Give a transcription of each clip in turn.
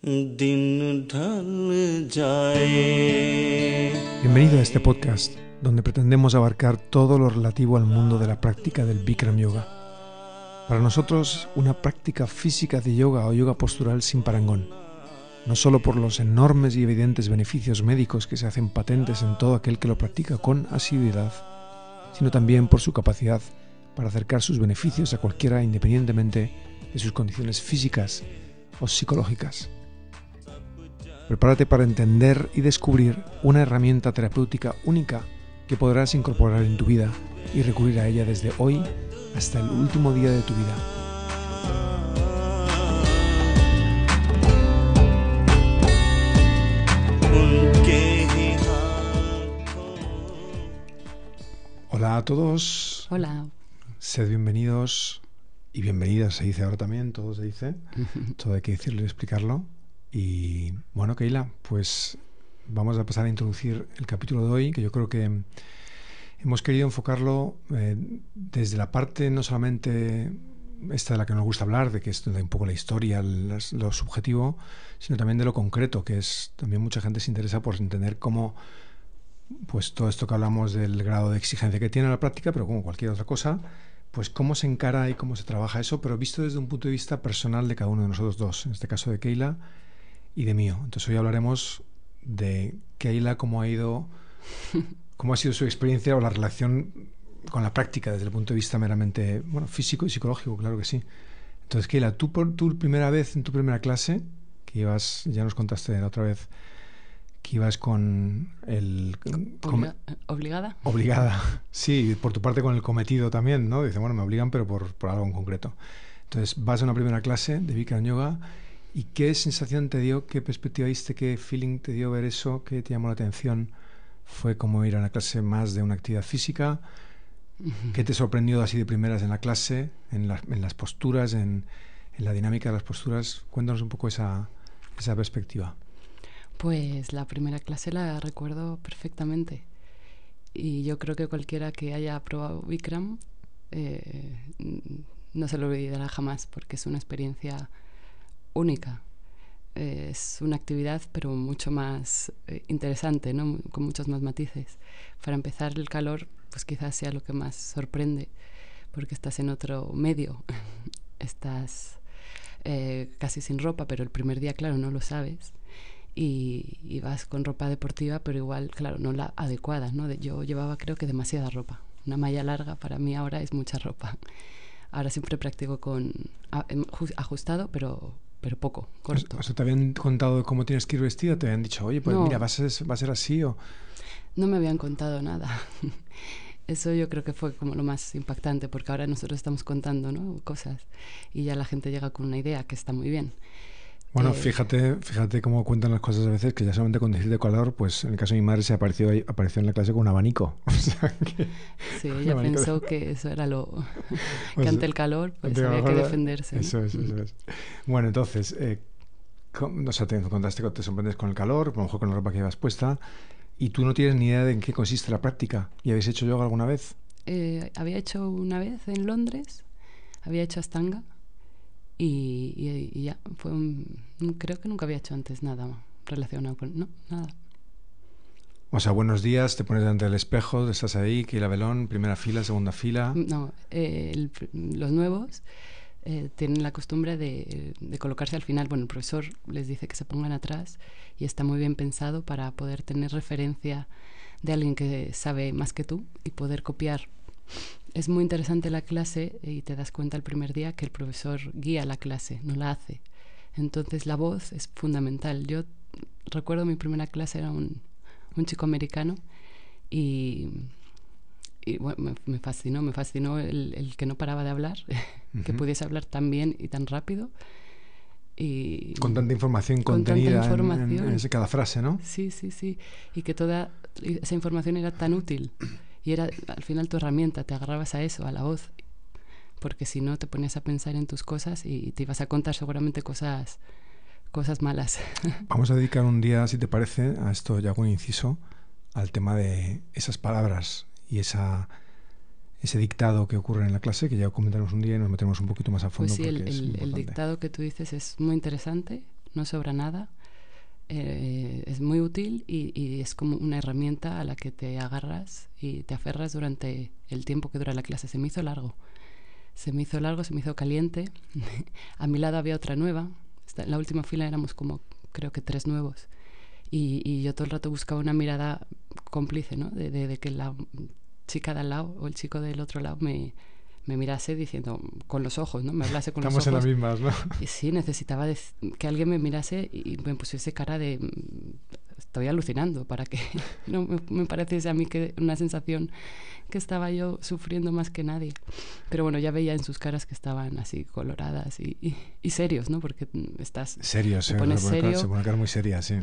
दिन ढल जाए. Bienvenido a este podcast, donde pretendemos abarcar todo lo relativo al mundo de la práctica del Bikram Yoga. Para nosotros, una práctica física de yoga o yoga postural sin parangón, no solo por los enormes y evidentes beneficios médicos que se hacen patentes en todo aquel que lo practica con asiduidad, sino también por su capacidad para acercar sus beneficios a cualquiera independientemente de sus condiciones físicas o psicológicas. Prepárate para entender y descubrir una herramienta terapéutica única que podrás incorporar en tu vida y recurrir a ella desde hoy hasta el último día de tu vida. Hola a todos. Hola. Sed bienvenidos y bienvenidas, se dice ahora también, todo se dice. Todo hay que decirlo y explicarlo. Y bueno, Keila, pues vamos a pasar a introducir el capítulo de hoy, que yo creo que hemos querido enfocarlo desde la parte no solamente esta de la que nos gusta hablar, de que es un poco la historia, lo subjetivo, sino también de lo concreto, que es también mucha gente se interesa por entender cómo, pues todo esto que hablamos del grado de exigencia que tiene la práctica, pero como cualquier otra cosa, pues cómo se encara y cómo se trabaja eso, pero visto desde un punto de vista personal de cada uno de nosotros dos, en este caso de Keila y de mío. Entonces hoy hablaremos de Keila, cómo ha sido su experiencia o la relación con la práctica desde el punto de vista meramente, bueno, físico y psicológico, claro que sí. Entonces, Keila, tú por tu primera vez en tu primera clase, que ibas, ya nos contaste la otra vez, que ibas con el... ¿Obligada? Obligada, sí, por tu parte con el cometido también, ¿no? Dice, bueno, me obligan, pero por algo en concreto. Entonces, vas a una primera clase de Bikram Yoga. ¿Y qué sensación te dio, qué perspectiva diste, qué feeling te dio ver eso, qué te llamó la atención? ¿Fue como ir a una clase más de una actividad física? ¿Qué te sorprendió así de primeras en la clase, en las posturas, en la dinámica de las posturas? Cuéntanos un poco esa perspectiva. Pues la primera clase la recuerdo perfectamente. Y yo creo que cualquiera que haya probado Bikram no se lo olvidará jamás, porque es una experiencia única. Es una actividad pero mucho más interesante, ¿no? Con muchos más matices. Para empezar, el calor pues quizás sea lo que más sorprende, porque estás en otro medio. Estás casi sin ropa, pero el primer día, claro, no lo sabes. Y vas con ropa deportiva, pero igual, claro, no la adecuada, ¿no? Yo llevaba, creo que, demasiada ropa. Una malla larga para mí ahora es mucha ropa. Ahora siempre practico con ajustado, pero poco, corto. O sea, ¿te habían contado cómo tienes que ir vestida? ¿Te habían dicho, oye, pues no, mira, va a ser así? O... No me habían contado nada. Eso yo creo que fue como lo más impactante, porque ahora nosotros estamos contando, ¿no?, cosas y ya la gente llega con una idea, que está muy bien. Bueno, fíjate cómo cuentan las cosas a veces, que ya solamente con decir de calor, pues en el caso de mi madre apareció en la clase con un abanico. O sea, que sí, ella pensó que eso era lo... que ante el calor pues había que defenderse, ¿no? Eso es. Bueno, entonces, o sea, te contaste que te sorprendes con el calor, a lo mejor con la ropa que llevas puesta, y tú no tienes ni idea de en qué consiste la práctica. ¿Y habéis hecho yoga alguna vez? Había hecho una vez en Londres, había hecho Ashtanga. Y ya, creo que nunca había hecho antes nada relacionado con... No, nada. O sea, buenos días, te pones delante del espejo, estás ahí, Keila Belón, primera fila, segunda fila... No, los nuevos tienen la costumbre de colocarse al final. Bueno, el profesor les dice que se pongan atrás y está muy bien pensado para poder tener referencia de alguien que sabe más que tú y poder copiar. Es muy interesante la clase y te das cuenta el primer día que el profesor guía la clase, no la hace. Entonces la voz es fundamental. Yo recuerdo mi primera clase, era un chico americano y bueno, me fascinó el que no paraba de hablar, que pudiese hablar tan bien y tan rápido. Y con tanta información contenida en cada frase, ¿no? Sí. Y que toda esa información era tan útil. Y era al final tu herramienta, te agarrabas a eso, a la voz, porque si no te ponías a pensar en tus cosas y te ibas a contar seguramente cosas malas. Vamos a dedicar un día, si te parece, a esto, ya hago un inciso, al tema de esas palabras y ese dictado que ocurre en la clase, que ya comentaremos un día y nos metemos un poquito más a fondo. Pues sí, porque el dictado que tú dices es muy interesante. no sobra nada. Es muy útil y es como una herramienta a la que te agarras y te aferras durante el tiempo que dura la clase. Se me hizo largo, se me hizo caliente. A mi lado había otra nueva. En la última fila éramos como, creo que 3 nuevos. Y yo todo el rato buscaba una mirada cómplice, ¿no? De que la chica de al lado o el chico del otro lado me mirase diciendo, con los ojos, ¿no? Me hablase con Estamos los ojos. en las mismas, ¿no? Y sí, necesitaba que alguien me mirase y me pusiese cara de estoy alucinando, para que no me pareciese a mí que una sensación que estaba yo sufriendo más que nadie. Pero bueno, ya veía en sus caras que estaban así coloradas y serios, ¿no? Porque estás... Serio, se pone serio. Se pone cara muy seria, sí.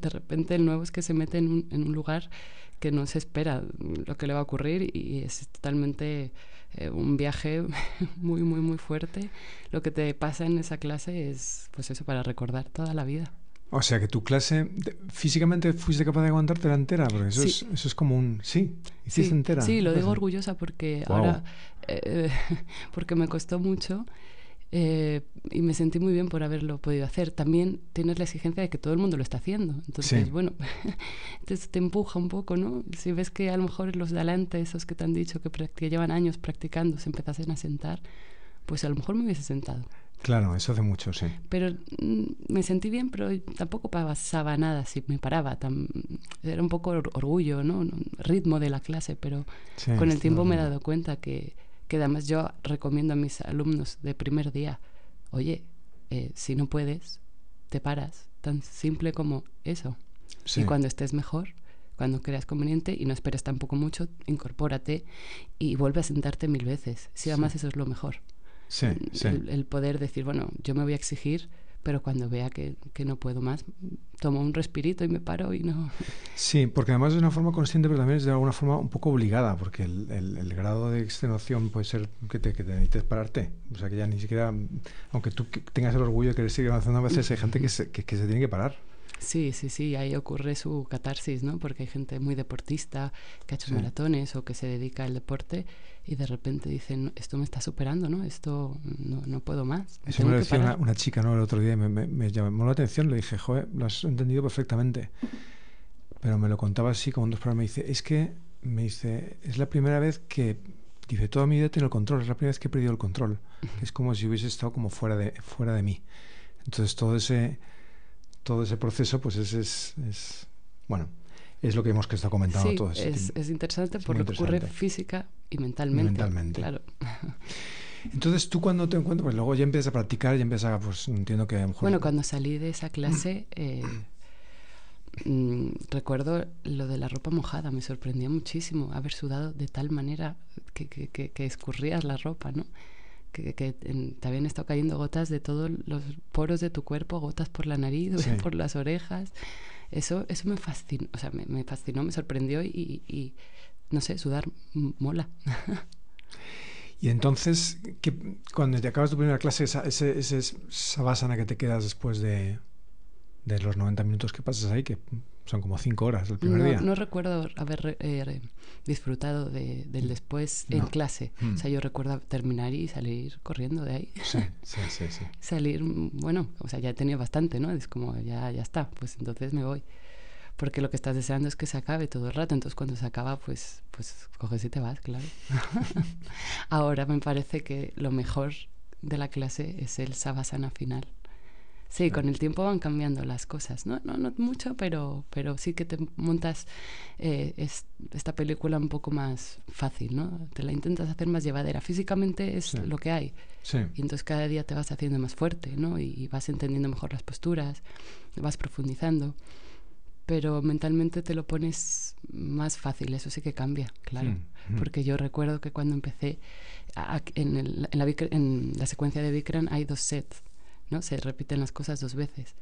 De repente el nuevo es que se mete en un lugar que no se espera lo que le va a ocurrir y es totalmente un viaje muy, muy, muy fuerte. Lo que te pasa en esa clase es, pues eso, para recordar toda la vida. O sea, que tu clase físicamente fuiste capaz de aguantártela entera, porque eso, sí. Eso es como un... Sí, hiciste sí, entera. Sí, lo digo orgullosa porque wow. Ahora... porque me costó mucho y me sentí muy bien por haberlo podido hacer. También tienes la exigencia de que todo el mundo lo está haciendo. Entonces, bueno, entonces te empuja un poco, ¿no? Si ves que a lo mejor los de adelante, esos que te han dicho que llevan años practicando, se empezasen a sentar, pues a lo mejor me hubiese sentado. Claro, eso hace mucho, sí. Pero me sentí bien, pero tampoco pasaba nada si me paraba. Era un poco orgullo, ¿no? Ritmo de la clase, pero sí, con el tiempo me he dado cuenta que además yo recomiendo a mis alumnos de primer día, oye, si no puedes, te paras. Tan simple como eso. Sí. Y cuando estés mejor, cuando creas conveniente y no esperes tampoco mucho, incorpórate y vuelve a sentarte 1000 veces. Si además sí. Eso es lo mejor. Sí, sí. El poder decir, bueno, yo me voy a exigir, pero cuando vea que no puedo más, tomo un respirito y me paro y no... Sí, porque además es una forma consciente, pero también es de alguna forma un poco obligada, porque el grado de extenuación puede ser que te necesites pararte. O sea, que ya ni siquiera, aunque tú tengas el orgullo de querer seguir avanzando, a veces hay gente que se tiene que parar. Sí, ahí ocurre su catarsis, ¿no? Porque hay gente muy deportista que ha hecho maratones o que se dedica al deporte y de repente dicen, esto me está superando, ¿no? Esto no puedo más. Eso me lo decía una chica, ¿no? El otro día me llamó la atención, le dije, joder, lo has entendido perfectamente. Pero me lo contaba así, como en 2 palabras, me dice, es la primera vez que, dice, toda mi vida he tenido el control, es la primera vez que he perdido el control. Es como si hubiese estado como fuera de mí. Entonces todo ese proceso, pues es bueno, es lo que hemos estado comentando sí, todos. Es interesante por lo que ocurre física y mentalmente. Claro. Entonces tú cuando te encuentras, pues luego ya empiezas a practicar, ya empiezas a, pues entiendo que a lo mejor... Bueno, cuando salí de esa clase, recuerdo lo de la ropa mojada, me sorprendía muchísimo haber sudado de tal manera que escurrías la ropa, ¿no? Que te habían estado cayendo gotas de todos los poros de tu cuerpo, gotas por la nariz, sí. Por las orejas. Eso me fascinó, o sea, me fascinó, me sorprendió y no sé, sudar mola. Y entonces, cuando te acabas tu primera clase, ese savasana que te quedas después de los 90 minutos que pasas ahí, que son como 5 horas el primer día. No recuerdo haber disfrutado del después en clase. O sea, yo recuerdo terminar y salir corriendo de ahí. Sí. Salir, bueno, o sea, ya he tenido bastante, ¿no? Es como, ya está, pues entonces me voy. Porque lo que estás deseando es que se acabe todo el rato. Entonces cuando se acaba, pues coges y te vas, claro. Ahora me parece que lo mejor de la clase es el savasana final. Sí, con el tiempo van cambiando las cosas. No mucho, pero sí que te montas esta película un poco más fácil, ¿no? Te la intentas hacer más llevadera. Físicamente es lo que hay. Sí. Y entonces cada día te vas haciendo más fuerte, ¿no? Y vas entendiendo mejor las posturas, vas profundizando. Pero mentalmente te lo pones más fácil, eso sí que cambia, claro. Porque yo recuerdo que cuando empecé, en la secuencia de Bikram hay 2 sets, ¿no? Se repiten las cosas 2 veces.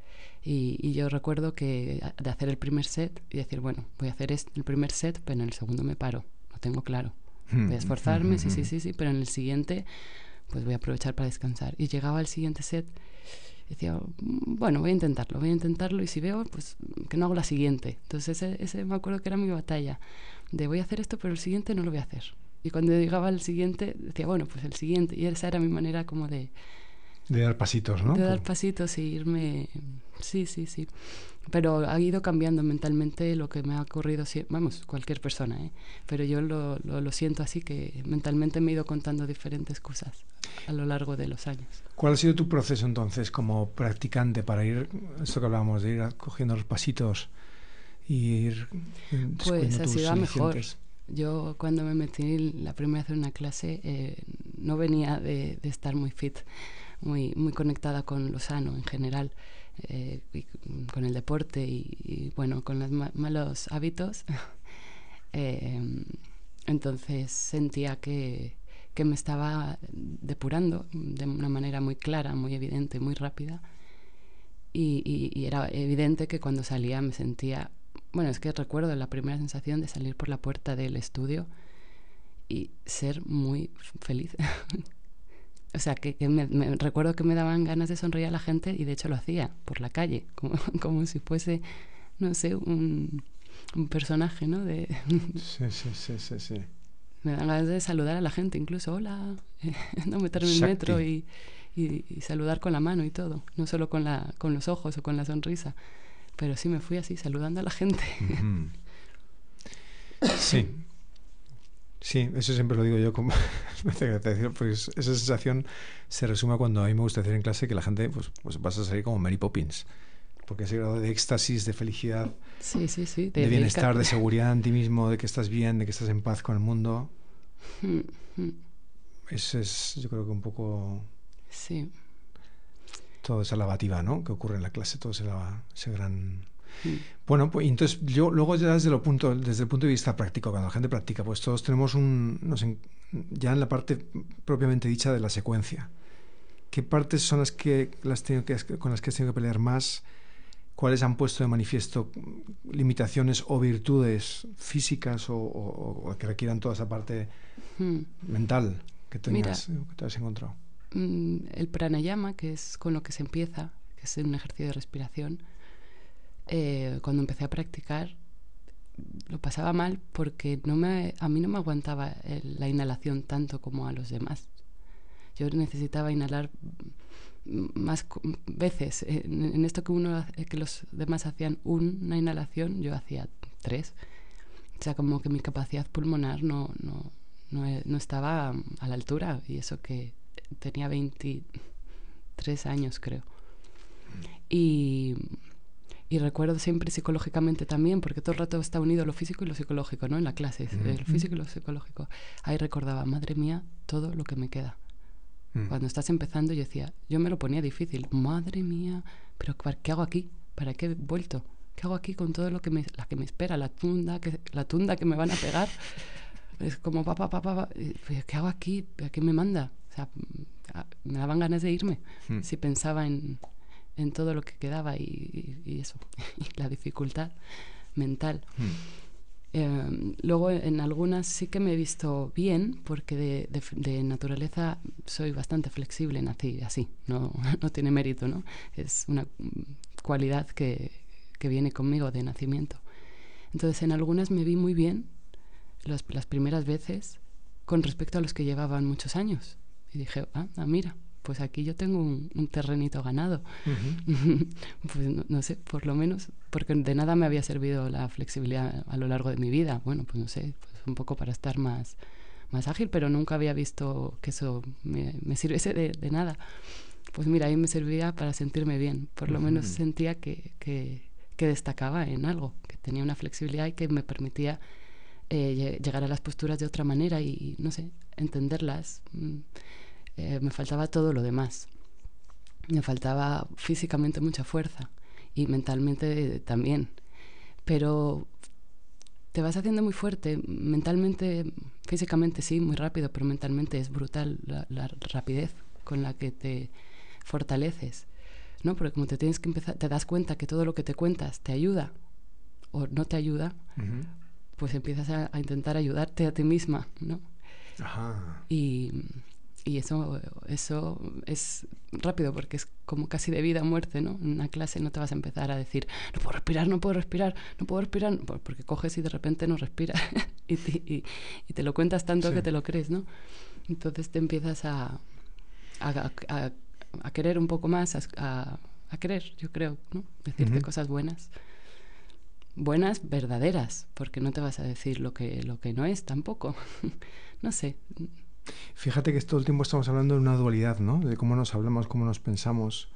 Y yo recuerdo que de hacer el primer set y decir, bueno, voy a hacer el primer set, pero en el segundo me paro, lo tengo claro. Voy a esforzarme, sí, pero en el siguiente pues voy a aprovechar para descansar. Y llegaba al siguiente set y decía, bueno, voy a intentarlo y si veo, pues que no hago la siguiente. Entonces ese me acuerdo que era mi batalla, de voy a hacer esto, pero el siguiente no lo voy a hacer. Y cuando llegaba al siguiente, decía, bueno, pues el siguiente. Y esa era mi manera como de De dar pasitos, ¿no? De dar pasitos y irme... Sí. Pero ha ido cambiando mentalmente lo que me ha ocurrido, vamos, cualquier persona, ¿eh? Pero yo lo siento así, que mentalmente me he ido contando diferentes cosas a lo largo de los años. ¿Cuál ha sido tu proceso entonces como practicante para ir, esto que hablábamos, de ir cogiendo los pasitos y ir Pues ha sido mejor. alicientes? Yo cuando me metí la primera vez en una clase no venía de estar muy fit, muy conectada con lo sano en general, y con el deporte y bueno, con los malos hábitos. Entonces sentía que me estaba depurando de una manera muy clara, muy evidente, muy rápida. Y era evidente que cuando salía me sentía... Bueno, es que recuerdo la primera sensación de salir por la puerta del estudio y ser muy feliz. O sea, que recuerdo que me daban ganas de sonreír a la gente y de hecho lo hacía por la calle, como si fuese, no sé, un personaje, ¿no? Sí. Me dan ganas de saludar a la gente, incluso, hola, no meterme en el metro y saludar con la mano y todo, no solo con los ojos o con la sonrisa. Pero sí me fui así, saludando a la gente. Uh-huh. Sí, eso siempre lo digo yo, como me hace gracia decirlo, pues esa sensación se resume cuando a mí me gusta decir en clase que la gente pues vas a salir como Mary Poppins, porque ese grado de éxtasis, de felicidad, sí, de bienestar, de seguridad en ti mismo, de que estás bien, de que estás en paz con el mundo, eso es, yo creo que un poco... Sí. Toda esa lavativa, ¿no?, que ocurre en la clase, todo ese gran... Bueno, pues entonces yo luego ya desde el punto de vista práctico, cuando la gente practica, pues todos tenemos ya en la parte propiamente dicha de la secuencia. ¿Qué partes son con las que has tenido que pelear más? ¿Cuáles han puesto de manifiesto limitaciones o virtudes físicas o que requieran toda esa parte mental que te has encontrado? El pranayama, que es con lo que se empieza, que es un ejercicio de respiración, cuando empecé a practicar lo pasaba mal porque a mí no me aguantaba la inhalación tanto como a los demás. Yo necesitaba inhalar más veces. En esto que los demás hacían una inhalación, yo hacía 3. O sea, como que mi capacidad pulmonar no estaba a la altura, y eso que tenía 23 años, creo. Y recuerdo siempre psicológicamente también, porque todo el rato está unido lo físico y lo psicológico, ¿no? En la clase, el físico y lo psicológico. Ahí recordaba, madre mía, todo lo que me queda. Cuando estás empezando, yo me lo ponía difícil. Madre mía, pero ¿qué hago aquí? ¿Para qué he vuelto? ¿Qué hago aquí con todo lo que me espera? La tunda que me van a pegar. Es como, papá, ¿qué hago aquí? ¿A qué me manda? O sea, me daban ganas de irme si pensaba en todo lo que quedaba y eso, y la dificultad mental. Luego en algunas sí que me he visto bien, porque de naturaleza soy bastante flexible, nací así, no tiene mérito, ¿no? Es una cualidad que viene conmigo de nacimiento. Entonces en algunas me vi muy bien las primeras veces con respecto a los que llevaban muchos años, y dije, mira, pues aquí yo tengo un terrenito ganado. Pues no sé, por lo menos, porque de nada me había servido la flexibilidad a lo largo de mi vida. Bueno, pues no sé, pues un poco para estar más ágil, pero nunca había visto que eso me sirviese de nada. Pues mira, ahí me servía para sentirme bien. Por lo menos sentía que destacaba en algo, que tenía una flexibilidad y que me permitía llegar a las posturas de otra manera y no sé, entenderlas. Me faltaba todo lo demás. Me faltaba físicamente mucha fuerza y mentalmente también. Pero te vas haciendo muy fuerte mentalmente, físicamente sí, muy rápido, pero mentalmente es brutal la rapidez con la que te fortaleces, ¿no? Porque como te tienes que empezar, te das cuenta que todo lo que te cuentas te ayuda o no te ayuda, pues empiezas a intentar ayudarte a ti misma, ¿no? Ajá. Y eso es rápido, porque es como casi de vida o muerte, ¿no? En una clase no te vas a empezar a decir, no puedo respirar, porque coges y de repente no respiras y te lo cuentas tanto que te lo crees, ¿no? Entonces te empiezas a a querer un poco más, a querer, yo creo, ¿no? Decirte cosas buenas. Buenas, verdaderas, porque no te vas a decir lo que no es tampoco. No sé. Fíjate que todo el tiempo estamos hablando de una dualidad, ¿no? De cómo nos hablamos, cómo nos pensamos.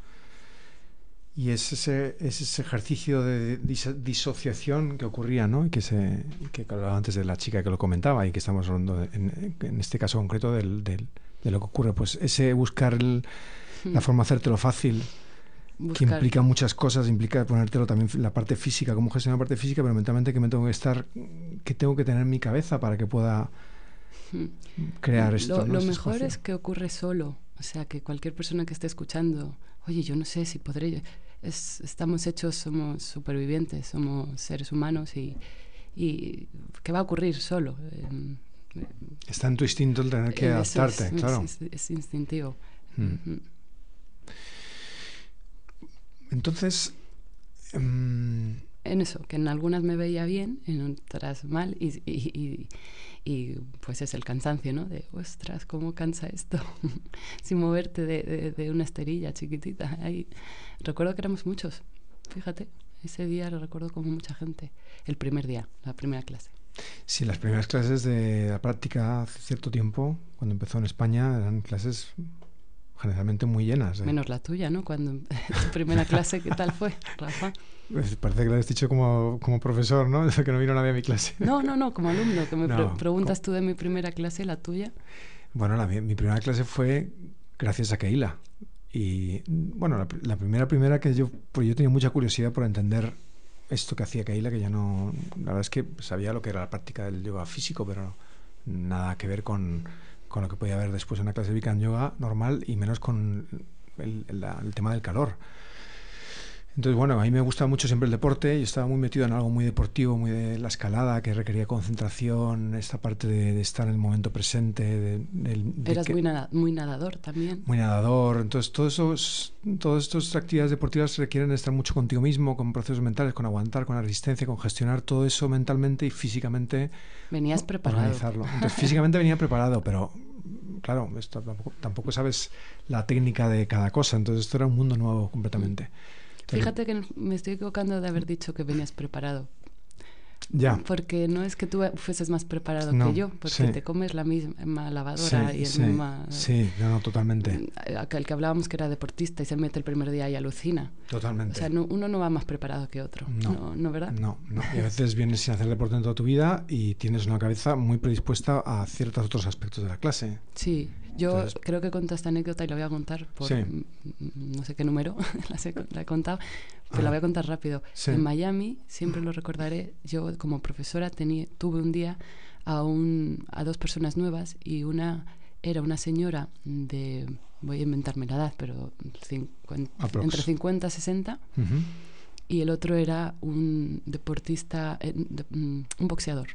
Y es ese ejercicio de disociación que ocurría, ¿no? Y que hablaba antes de la chica que lo comentaba y que estamos hablando en este caso concreto de lo que ocurre. Pues ese buscar la forma de hacértelo fácil, que implica muchas cosas, implica ponértelo también la parte física, cómo gestionar la parte física, pero mentalmente que tengo que tener en mi cabeza para que pueda crear esto. Lo mejor es que ocurre solo. O sea, que cualquier persona que esté escuchando, oye, yo no sé si podré... estamos hechos, somos supervivientes, somos seres humanos y ¿qué va a ocurrir solo? Está en tu instinto el tener que adaptarte, claro. Es instintivo. Entonces... en eso, que en algunas me veía bien, en otras mal, y pues es el cansancio, ¿no? De, ostras, ¿cómo cansa esto? Sin moverte de una esterilla chiquitita. Ahí. Recuerdo que éramos muchos, fíjate, ese día lo recuerdo como mucha gente. El primer día, la primera clase. Sí, las primeras clases de la práctica hace cierto tiempo, cuando empezó en España, eran clases generalmente muy llenas. Menos la tuya, ¿no? Cuando tu primera clase, ¿qué tal fue, Rafa? Pues parece que lo has dicho como profesor, ¿no? Que no vino nadie a mi clase. No, como alumno, que me preguntas tú de mi primera clase, la tuya. Bueno, mi primera clase fue gracias a Keila. Y bueno, la primera que yo tenía mucha curiosidad por entender esto que hacía Keila, que ya no... La verdad es que sabía lo que era la práctica del yoga físico, pero nada que ver con lo que podía haber después en una clase de Bikram Yoga normal, y menos con el tema del calor. Entonces, bueno, a mí me gusta mucho siempre el deporte. Yo estaba muy metido en algo muy deportivo, muy de la escalada, que requería concentración, esta parte de estar en el momento presente. Eras muy nadador también. Muy nadador. Entonces, todas estas actividades deportivas requieren estar mucho contigo mismo, con procesos mentales, con aguantar, con la resistencia, con gestionar todo eso mentalmente y físicamente. Venías preparado. Organizarlo. Entonces, físicamente venía preparado, pero... Claro, esto tampoco sabes la técnica de cada cosa. Entonces, esto era un mundo nuevo completamente. Fíjate que me estoy equivocando de haber dicho que venías preparado. Ya. Porque no es que tú fueses más preparado que yo, porque te comes la misma lavadora y el mismo... Sí, no, totalmente. El que hablábamos que era deportista y se mete el primer día y alucina. Totalmente. O sea, uno no va más preparado que otro. No, ¿verdad? No. Y a veces vienes sin hacer deporte en toda tu vida y tienes una cabeza muy predispuesta a ciertos otros aspectos de la clase. Sí. Yo creo que conté esta anécdota y la voy a contar por no sé qué número, la he contado, pero la voy a contar rápido. Sí. En Miami, siempre lo recordaré, yo como profesora tuve un día a dos personas nuevas, y una era una señora voy a inventarme la edad, pero entre 50 y 60, y el otro era un deportista, un boxeador.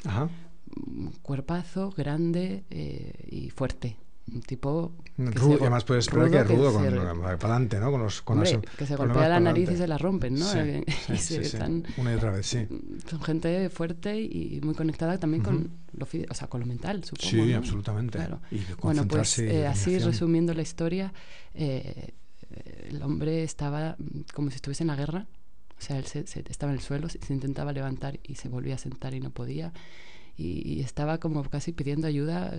Ajá. Un cuerpazo, grande y fuerte. Un tipo rudo, además puedes esperar que es rudo para adelante, ¿no? Que se golpea la nariz y se la rompen, ¿no? Sí, una y otra vez, sí. Son gente fuerte y muy conectada también con lo mental, supongo. Sí, ¿no? absolutamente. Claro. Y bueno, pues así resumiendo la historia, el hombre estaba como si estuviese en la guerra. O sea, él estaba en el suelo, se intentaba levantar y se volvía a sentar y no podía. Y estaba como casi pidiendo ayuda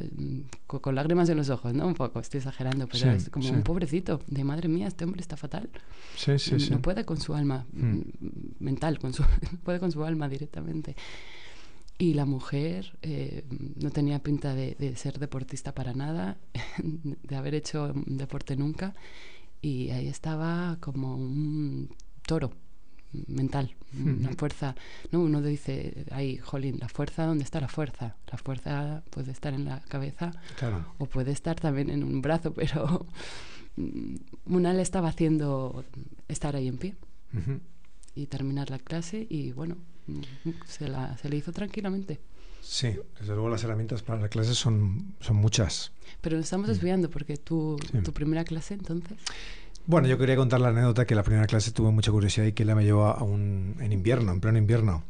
con lágrimas en los ojos, ¿no? Un poco, estoy exagerando, pero es como un pobrecito, de madre mía, este hombre está fatal. No puede con su alma mental, no puede con su alma directamente. Y la mujer no tenía pinta de ser deportista para nada, de haber hecho deporte nunca, y ahí estaba como un toro mental, una fuerza, ¿no? Uno dice, ay, jolín, la fuerza, ¿dónde está la fuerza? La fuerza puede estar en la cabeza, claro, o puede estar también en un brazo, pero una le estaba haciendo estar ahí en pie y terminar la clase, y bueno, se le hizo tranquilamente. Sí, desde luego las herramientas para la clase son muchas. Pero nos estamos desviando, porque tu primera clase, entonces... Bueno, yo quería contar la anécdota que la primera clase tuve mucha curiosidad y que la me llevó en pleno invierno.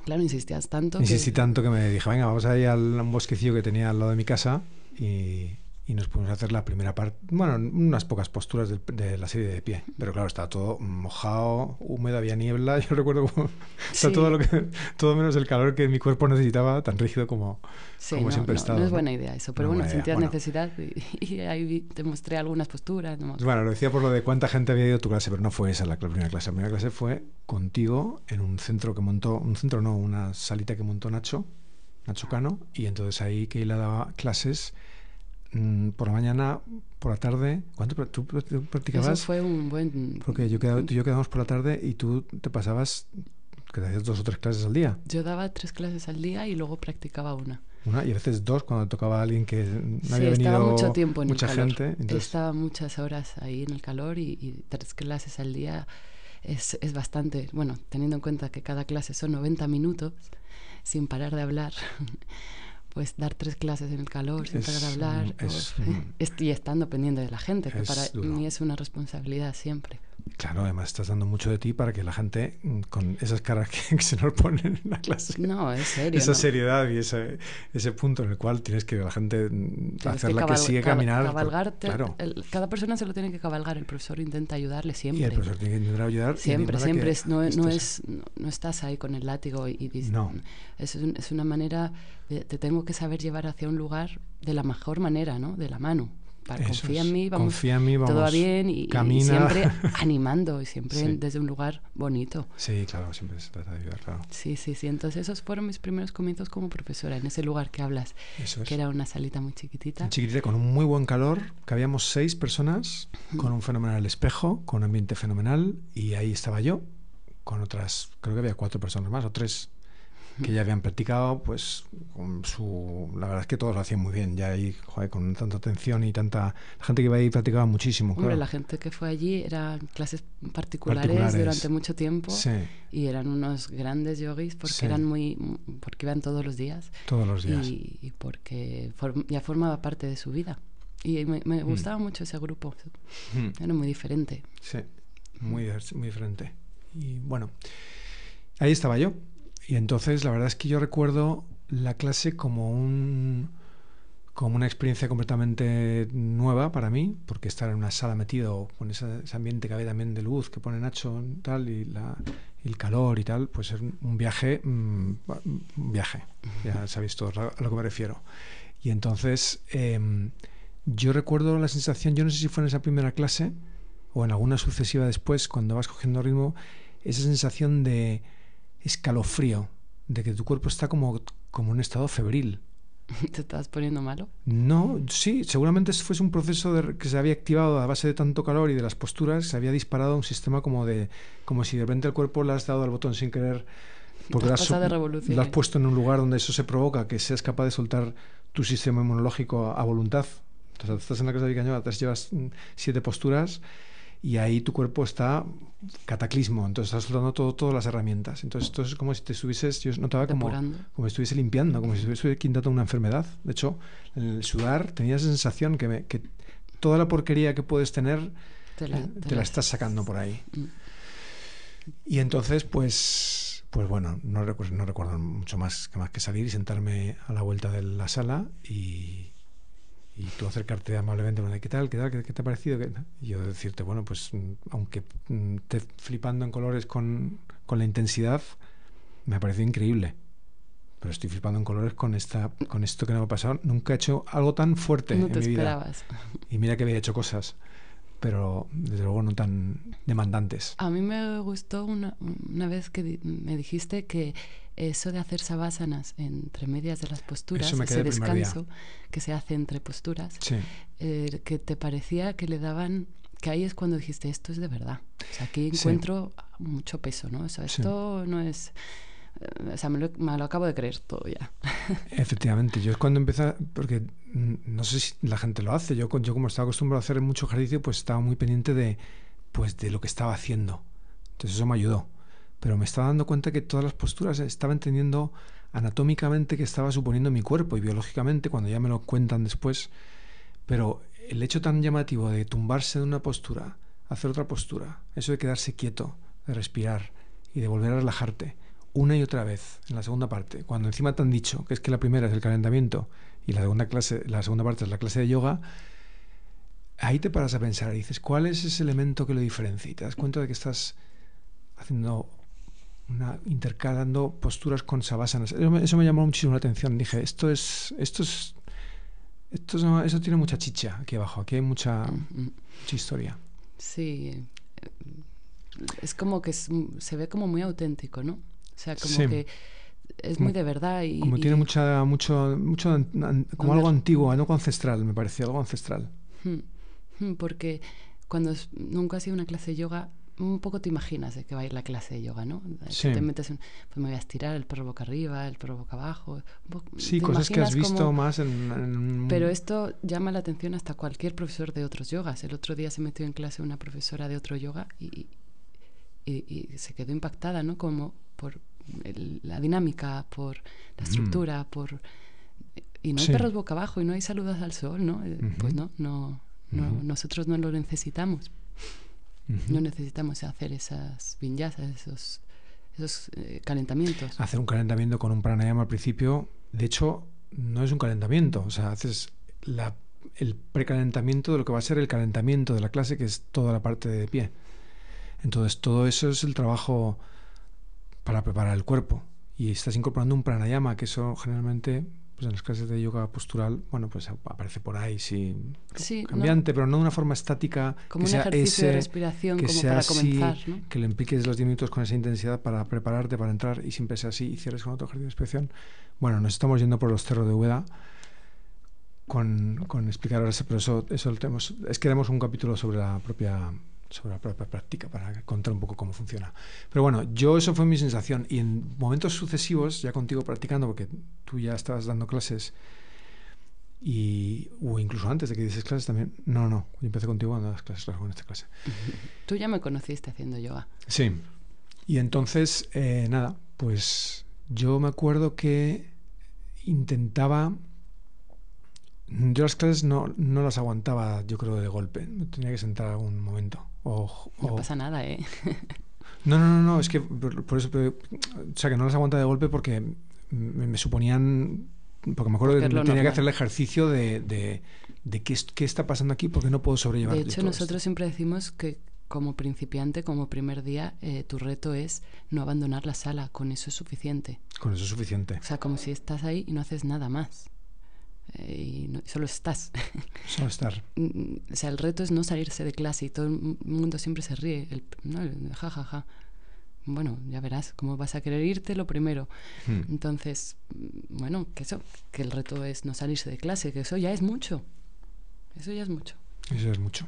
Claro, insistías tanto. Insistí tanto que me dije, venga, vamos a ir a un bosquecillo que tenía al lado de mi casa y y nos pudimos hacer la primera parte, bueno, unas pocas posturas de la serie de pie, pero claro, estaba todo mojado, húmedo, había niebla, yo recuerdo como Sí. todo menos el calor que mi cuerpo necesitaba, tan rígido como Sí, siempre he estado. no es buena idea eso, pero No es bueno, buena idea. sentías Bueno. necesidad y ahí te mostré algunas posturas. ¿no? Bueno, lo decía por lo de cuánta gente había ido a tu clase, pero no fue esa la primera clase. La primera clase fue contigo en un centro que montó, una salita que montó Nacho Cano, y entonces ahí Keila daba clases por la mañana, por la tarde. ¿Cuánto tú practicabas? Eso fue un buen... Porque tú y yo quedamos por la tarde y tú te pasabas, que te hacías 2 o 3 clases al día. Yo daba 3 clases al día y luego practicaba una. Y a veces 2 cuando tocaba a alguien que no había estaba venido mucho tiempo en mucha el calor. gente. Entonces... Estaba muchas horas ahí en el calor y 3 clases al día es bastante. Bueno, teniendo en cuenta que cada clase son 90 minutos sin parar de hablar. Pues dar 3 clases en el calor sin parar de hablar y estando pendiente de la gente, que para mí es una responsabilidad siempre. Claro, además estás dando mucho de ti para que la gente, con esas caras que se nos ponen en la clase, no, es serio, esa seriedad y ese punto en el cual tienes que la gente hacerla que sigue caminar. Cabalgarte, claro. Cada persona se lo tiene que cabalgar, el profesor intenta ayudarle siempre. Y el profesor tiene que intentar ayudar. Siempre, no estás ahí con el látigo y no. Es una manera te tengo que saber llevar hacia un lugar de la mejor manera, ¿no? De la mano. Confía en mí, vamos, todo va bien y siempre animando y siempre desde un lugar bonito. Sí, claro, siempre se trata de ayudar, claro. Sí, entonces esos fueron mis primeros comienzos como profesora, en ese lugar que hablas, que era una salita muy chiquitita. Chiquitita, con un muy buen calor, que habíamos 6 personas, con un fenomenal espejo, con un ambiente fenomenal, y ahí estaba yo, con otras, creo que había 4 personas más, o 3, que ya habían practicado, pues la verdad es que todos lo hacían muy bien, ya ahí, joder, con tanta atención y la gente que iba ahí practicaba muchísimo. Hombre, claro. La gente que fue allí eran clases particulares durante mucho tiempo, y eran unos grandes yogis porque porque iban todos los días. Todos los días. Y porque ya formaba parte de su vida. Y me gustaba mucho ese grupo. Era muy diferente. Sí, muy diferente. Y bueno, ahí estaba yo. Y entonces la verdad es que yo recuerdo la clase como una experiencia completamente nueva para mí, porque estar en una sala metido con ese ambiente que había también de luz que pone Nacho tal, y el calor y tal, pues es un viaje, ya sabéis todos a lo que me refiero. Y entonces yo recuerdo la sensación, yo no sé si fue en esa primera clase o en alguna sucesiva después, cuando vas cogiendo ritmo, esa sensación de escalofrío, de que tu cuerpo está como en un estado febril. ¿Te estabas poniendo malo? No, sí, seguramente fuese un proceso que se había activado a base de tanto calor y de las posturas, se había disparado un sistema como si de repente el cuerpo le has dado al botón sin querer, porque lo has puesto en un lugar donde eso se provoca, que seas capaz de soltar tu sistema inmunológico a voluntad. Entonces estás en la casa de Vicañola, te llevas 7 posturas y ahí tu cuerpo está cataclismo, entonces estás soltando todas las herramientas. Entonces esto es como si te estuvieses, yo notaba como si estuviese limpiando, como si estuviese quitando una enfermedad. De hecho, en el sudar tenía esa sensación que toda la porquería que puedes tener te la estás sacando por ahí. Y entonces pues bueno, no recuerdo mucho más que salir y sentarme a la vuelta de la sala y tú acercarte amablemente, ¿qué tal? ¿Qué te ha parecido? Y yo decirte, bueno, pues aunque esté flipando en colores con la intensidad, me ha parecido increíble. Pero estoy flipando en colores con esto que no me ha pasado. Nunca he hecho algo tan fuerte en mi vida. No te esperabas. Y mira que había hecho cosas, pero desde luego no tan demandantes. A mí me gustó una vez que me dijiste que eso de hacer savasanas entre medias de las posturas, ese descanso que se hace entre posturas, que te parecía que le daban, que ahí es cuando dijiste, esto es de verdad. O sea, aquí encuentro mucho peso, ¿no? O sea, esto no es... O sea, me lo acabo de creer todo ya. Efectivamente, yo es cuando empecé, porque no sé si la gente lo hace, yo como estaba acostumbrado a hacer mucho ejercicio, pues estaba muy pendiente de lo que estaba haciendo. Entonces eso me ayudó. Pero me estaba dando cuenta que todas las posturas estaba entendiendo anatómicamente que estaba suponiendo mi cuerpo y biológicamente, cuando ya me lo cuentan después. Pero el hecho tan llamativo de tumbarse de una postura, hacer otra postura, eso de quedarse quieto, de respirar y de volver a relajarte una y otra vez en la segunda parte, cuando encima te han dicho que es que la primera es el calentamiento y la segunda parte es la clase de yoga, ahí te paras a pensar y dices, ¿cuál es ese elemento que lo diferencia? Y te das cuenta de que estás haciendo intercalando posturas con savasanas. Eso me llamó muchísimo la atención. Dije, eso tiene mucha chicha aquí abajo. Aquí hay mucha historia. Sí, es como que se ve como muy auténtico, ¿no? O sea, como Sí. que es muy de verdad y como tiene mucho como algo antiguo, algo ancestral, me pareció algo ancestral. Porque cuando nunca has ido a una clase de yoga, un poco te imaginas de que va a ir la clase de yoga, ¿no? Sí. Te metes pues me voy a estirar, el perro boca arriba, el perro boca abajo. Sí, cosas que has visto más en... Pero esto llama la atención hasta cualquier profesor de otros yogas. El otro día se metió en clase una profesora de otro yoga y se quedó impactada, ¿no? Como por la dinámica, por la estructura, y no hay perros boca abajo y no hay saludos al sol, ¿no? Pues no, nosotros no lo necesitamos. No necesitamos hacer esas vinyasas, esos calentamientos. Hacer un calentamiento con un pranayama al principio, de hecho, no es un calentamiento. O sea, haces el precalentamiento de lo que va a ser el calentamiento de la clase, que es toda la parte de pie. Entonces, todo eso es el trabajo para preparar el cuerpo. Y estás incorporando un pranayama, que eso generalmente... pues en las clases de yoga postural, bueno, pues aparece por ahí, sí cambiante, pero no de una forma estática, como que un sea ejercicio de respiración, que como sea para así, comenzar, ¿no? que le impliques los 10 minutos con esa intensidad para prepararte, para entrar, y siempre sea así, y cierres con otro ejercicio de respiración. Bueno, nos estamos yendo por los cerros de Úbeda con explicar ahora, pero eso es que haremos un capítulo sobre la propia práctica para contar un poco cómo funciona. Pero bueno, eso fue mi sensación, y en momentos sucesivos, ya contigo practicando, porque tú ya estabas dando clases, o incluso antes de que dieses clases también. No, yo empecé contigo cuando das clases, claro, con esta clase. Tú ya me conociste haciendo yoga. Sí, y entonces, nada, pues yo me acuerdo que intentaba... Yo las clases no las aguantaba, yo creo, de golpe. Me tenía que sentar algún momento. No pasa nada, ¿eh? No, es que por eso... O sea, que no las aguantaba de golpe porque me suponían... Porque me acuerdo que tenía que hacer el ejercicio de qué está pasando aquí, porque no puedo sobrellevar. De hecho, nosotros siempre decimos que como principiante, como primer día, tu reto es no abandonar la sala. Con eso es suficiente. Con eso es suficiente. O sea, como si estás ahí y no haces nada más. Y solo estás. Solo estar. O sea, el reto es no salirse de clase y todo el mundo siempre se ríe. Ja. Bueno, ya verás cómo vas a querer irte lo primero. Entonces, bueno, que el reto es no salirse de clase, que eso ya es mucho. Eso ya es mucho. Eso es mucho.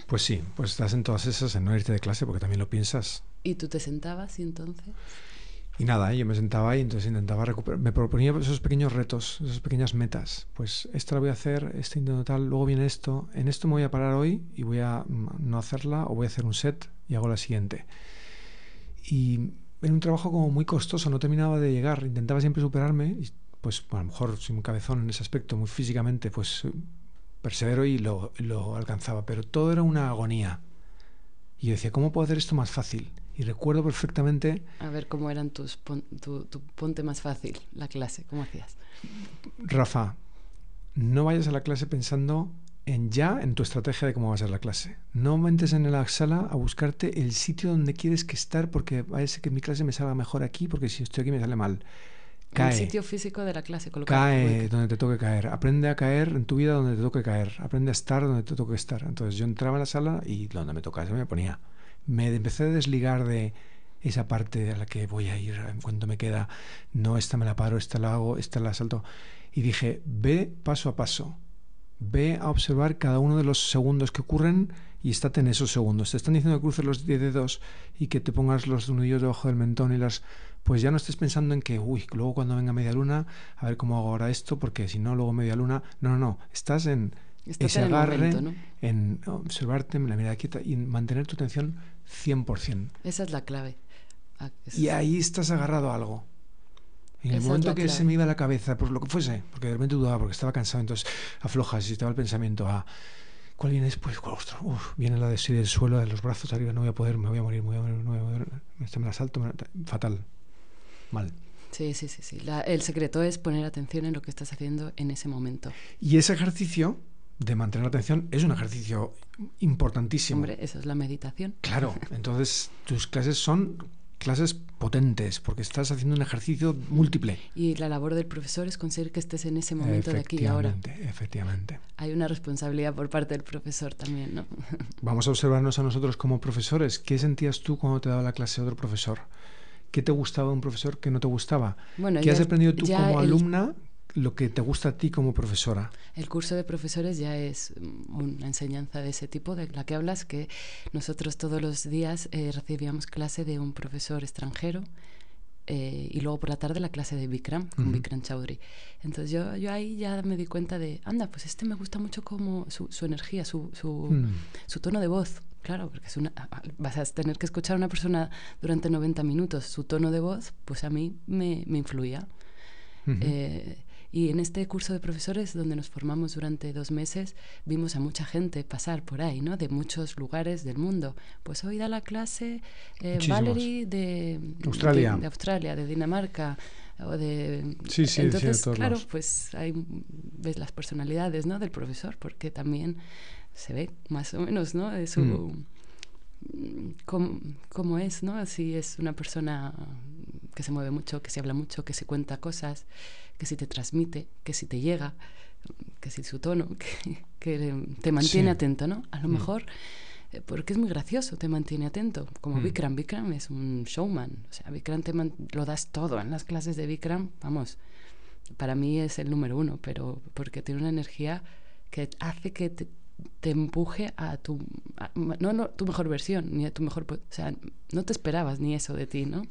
Pues sí, pues estás en todas esas, en no irte de clase, porque también lo piensas. ¿Y tú te sentabas y entonces? Y nada, yo me sentaba y entonces intentaba recuperar. Me proponía esos pequeños retos, esas pequeñas metas. Pues esto lo voy a hacer, intento tal, luego viene esto. En esto me voy a parar hoy y voy a no hacerla, o voy a hacer un set y hago la siguiente. Y era un trabajo como muy costoso, no terminaba de llegar. Intentaba siempre superarme y pues a lo mejor soy un cabezón en ese aspecto, muy físicamente, pues persevero y lo alcanzaba. Pero todo era una agonía. Y yo decía, ¿cómo puedo hacer esto más fácil? Y recuerdo perfectamente... A ver, ¿cómo eran tu ponte más fácil, la clase? ¿Cómo hacías? Rafa, no vayas a la clase pensando en tu estrategia de cómo va a ser la clase. No mentes en la sala a buscarte el sitio donde quieres que estar, porque parece que mi clase me salga mejor aquí, porque si estoy aquí me sale mal. Cae. El sitio físico de la clase. Cae donde te toque caer. Aprende a caer en tu vida donde te toque caer. Aprende a estar donde te toque estar. Entonces yo entraba en la sala y donde me tocase me ponía. Me empecé a desligar de esa parte a la que voy a ir en cuanto me queda. No, esta me la paro, esta la hago, esta la salto. Y dije, ve paso a paso. Ve a observar cada uno de los segundos que ocurren y estate en esos segundos. Te están diciendo que cruces los 10 dedos y que te pongas los nudillos debajo del mentón y pues ya no estés pensando en que, luego cuando venga media luna, a ver cómo hago ahora esto, porque si no, luego media luna. No. Estás en ese agarre, momento, ¿no? En observarte, en la mirada quieta y mantener tu atención 100%. Esa es la clave. Y ahí estás agarrado a algo. En el momento que se me iba la cabeza, por lo que fuese, porque de repente dudaba, porque estaba cansado, entonces aflojas y estaba el pensamiento a ¿cuál viene después? Viene la de del suelo, de los brazos arriba, no voy a poder, me voy a morir, me la salto, fatal, mal. Sí, sí, sí, sí. El secreto es poner atención en lo que estás haciendo en ese momento. Y ese ejercicio de mantener la atención es un ejercicio importantísimo. Hombre, eso es la meditación. Claro, entonces tus clases son clases potentes porque estás haciendo un ejercicio múltiple. Y la labor del profesor es conseguir que estés en ese momento de aquí y ahora. Efectivamente. Hay una responsabilidad por parte del profesor también, ¿no? Vamos a observarnos a nosotros como profesores. ¿Qué sentías tú cuando te daba la clase otro profesor? ¿Qué te gustaba de un profesor que no te gustaba? Bueno, ¿Qué has aprendido tú como el, alumna lo que te gusta a ti como profesora? El curso de profesores ya es una enseñanza de ese tipo, de la que hablas, que nosotros todos los días recibíamos clase de un profesor extranjero y luego por la tarde la clase de Bikram, con Bikram Chaudhry. Entonces yo ahí ya me di cuenta de, anda, pues me gusta mucho como su energía, su tono de voz. Claro, porque vas a tener que escuchar a una persona durante 90 minutos. Su tono de voz, pues a mí me influía. Y en este curso de profesores, donde nos formamos durante 2 meses, vimos a mucha gente pasar por ahí, ¿no? De muchos lugares del mundo. Pues hoy da la clase Valerie de Australia, de Dinamarca, o de... Sí, entonces, sí, claro, pues ahí ves las personalidades, ¿no? Del profesor, porque también se ve más o menos, ¿no? De su... cómo es, ¿no? Si es una persona que se mueve mucho, que se habla mucho, que se cuenta cosas, que si te transmite, que si te llega, que si su tono, que te mantiene atento, ¿no? A lo mejor, porque es muy gracioso, te mantiene atento. Como Bikram es un showman. O sea, Bikram lo das todo en las clases de Bikram, vamos, para mí es el número 1, pero porque tiene una energía que hace que te empuje a no tu mejor versión, ni a tu mejor... O sea, no te esperabas ni eso de ti, ¿no?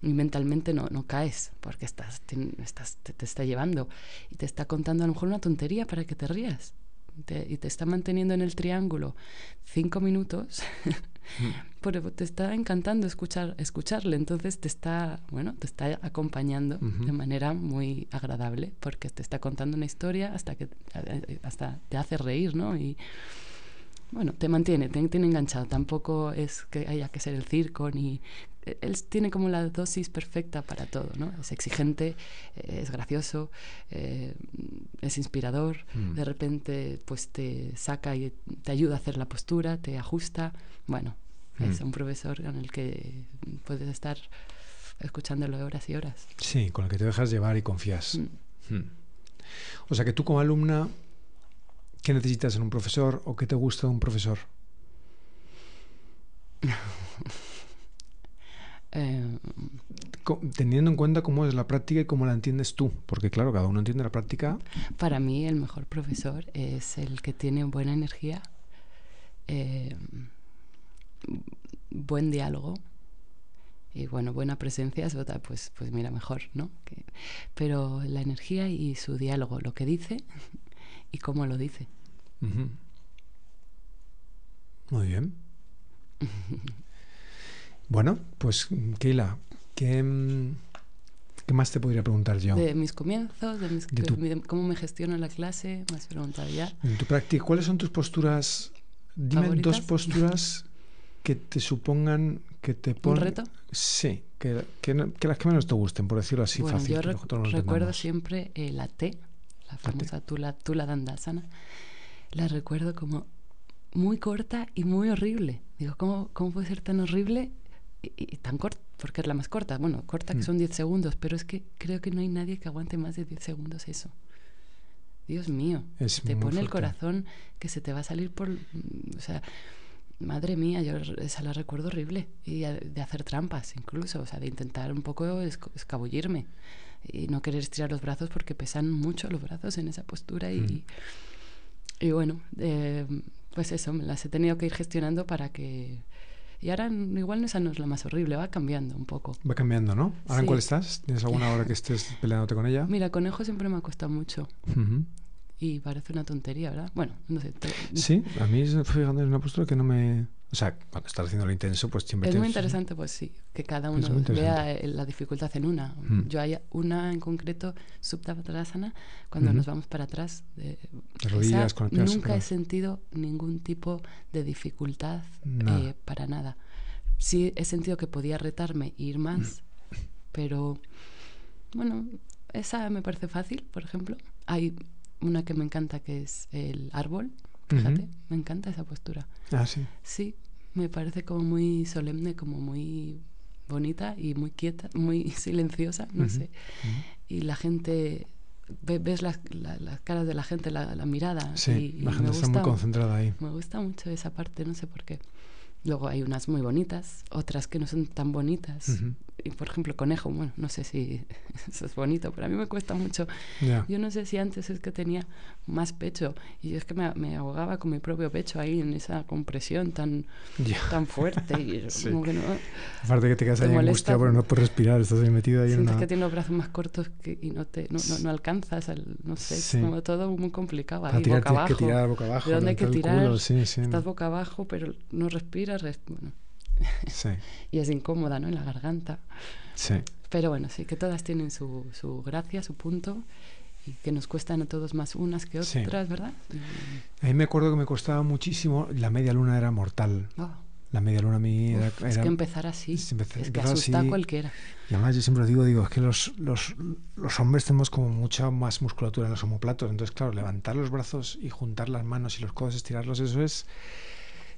Y mentalmente no caes, porque te está llevando y te está contando a lo mejor una tontería para que te rías. Y te está manteniendo en el triángulo 5 minutos, pero te está encantando escucharle. Entonces te está acompañando de manera muy agradable, porque te está contando una historia hasta te hace reír, ¿no? Y bueno, te mantiene enganchado. Tampoco es que haya que ser el circo, ni... Él tiene como la dosis perfecta para todo, ¿no? Es exigente, es gracioso, es inspirador. De repente, pues te saca y te ayuda a hacer la postura, te ajusta. Bueno, es un profesor en el que puedes estar escuchándolo horas y horas. Sí, con el que te dejas llevar y confías. O sea que tú como alumna, ¿qué necesitas en un profesor o qué te gusta de un profesor? Teniendo en cuenta cómo es la práctica y cómo la entiendes tú, porque claro, cada uno entiende la práctica. Para mí el mejor profesor es el que tiene buena energía, buen diálogo y bueno, buena presencia es otra, pues mira, mejor, ¿no? Pero la energía y su diálogo, lo que dice y cómo lo dice. Muy bien. Bueno, pues Keila, ¿qué más te podría preguntar yo? De mis comienzos, de cómo me gestiono la clase, me has preguntado ya. En tu práctica, ¿cuáles son tus posturas? Dime ¿favoritas? 2 posturas que te supongan, que te ponen... ¿Un reto? Sí, que las que menos te gusten, por decirlo así, bueno, fácil. Yo que nosotros lo recuerdo entendamos. siempre la T, la famosa Tula Dandasana. La recuerdo como muy corta y muy horrible. Digo, ¿cómo puede ser tan horrible y tan corta? Porque es la más corta. Bueno, corta que son 10 segundos, pero es que creo que no hay nadie que aguante más de 10 segundos eso. Dios mío, te pone el corazón que se te va a salir por... O sea, madre mía, yo esa la recuerdo horrible. Y de hacer trampas incluso, o sea, de intentar un poco escabullirme y no querer estirar los brazos porque pesan mucho los brazos en esa postura y bueno, pues eso, me las he tenido que ir gestionando para que... Y ahora igual esa no es la más horrible, va cambiando un poco. Va cambiando, ¿no? ¿Ahora sí. en cuál estás? ¿Tienes alguna hora que estés peleándote con ella? Mira, conejo siempre me ha costado mucho. Y parece una tontería, ¿verdad? Bueno, no sé. Sí, a mí fíjate, es una postura que no me... O sea, cuando estás haciéndolo intenso, pues siempre es muy interesante, pues sí, que cada uno vea la dificultad en una. Yo hay una en concreto, Supta Padmasana, cuando nos vamos para atrás. De rodillas, con el peso, nunca he sentido ningún tipo de dificultad para nada. Sí he sentido que podía retarme e ir más, Pero, bueno, esa me parece fácil, por ejemplo. Hay una que me encanta, que es el árbol. Fíjate, me encanta esa postura. Ah, sí. Sí, me parece como muy solemne, como muy bonita y muy quieta, muy silenciosa, no sé. Y la gente, ves las caras de la gente, la mirada. Sí, y la gente me está muy gusta, concentrada ahí. me gusta mucho esa parte, no sé por qué. Luego hay unas muy bonitas, otras que no son tan bonitas. Y por ejemplo, conejo, bueno, no sé si eso es bonito, pero a mí me cuesta mucho. Ya. Yo no sé si antes es que tenía más pecho y yo es que me ahogaba con mi propio pecho ahí en esa compresión tan fuerte y Sí. como que no Aparte que te quedas te ahí molesta. angustiado porque no puedes respirar, estás ahí metido ahí en Sientes una... que tienes los brazos más cortos y no alcanzas, no sé, Sí. es como todo muy complicado Para ahí, tirar boca tienes que abajo. tirar boca abajo, ¿De dónde hay que levantar el tirar? culo, sí, sí. Estás boca abajo, pero no respiras, bueno. Sí, Y es incómoda, ¿no? En la garganta. sí. Pero bueno, sí, que todas tienen su gracia, su punto, y que nos cuestan a todos más unas que Sí. otras, ¿verdad? A mí me acuerdo que me costaba muchísimo, la media luna era mortal. La media luna a mí era... Es que empezar así, es que asusta a cualquiera. Y además yo siempre digo, es que los hombres tenemos como mucha más musculatura en los omóplatos, entonces claro, levantar los brazos y juntar las manos y los codos, estirarlos, eso es...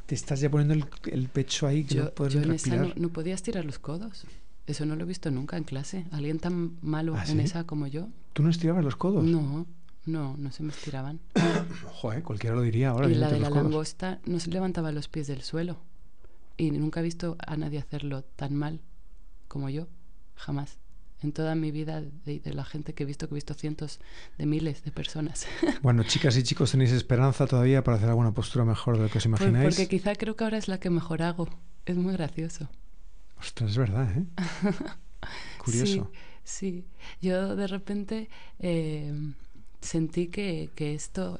Te estás ya poniendo el pecho ahí, que no puedes respirar. En esa no podía estirar los codos. Eso no lo he visto nunca en clase. ¿Alguien tan malo ¿Ah, en sí? esa como yo? ¿Tú no estirabas los codos? No se me estiraban. Joder, cualquiera lo diría ahora. Y la de la langosta no se levantaba los pies del suelo. Y nunca he visto a nadie hacerlo tan mal como yo. Jamás. En toda mi vida, de la gente que he visto cientos de miles de personas. Bueno, chicas y chicos, ¿tenéis esperanza todavía para hacer alguna postura mejor de lo que os imagináis? Porque quizá creo que ahora es la que mejor hago. Es muy gracioso. Ostras, es verdad, ¿eh? Curioso. Sí. Yo de repente sentí que esto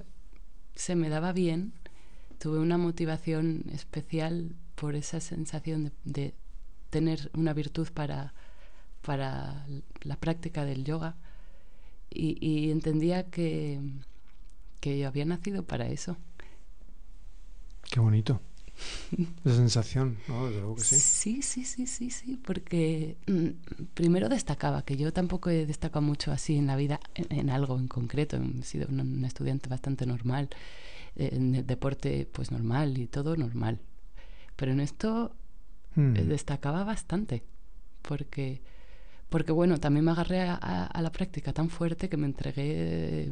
se me daba bien. Tuve una motivación especial por esa sensación de tener una virtud para la práctica del yoga y entendía que yo había nacido para eso. Qué bonito. Esa sensación, ¿no? Desde luego que sí. Sí, porque primero destacaba, que yo tampoco he destacado mucho así en la vida, en algo en concreto. He sido una estudiante bastante normal, en el deporte pues normal y todo normal. Pero en esto destacaba bastante, porque bueno, también me agarré a la práctica tan fuerte que me entregué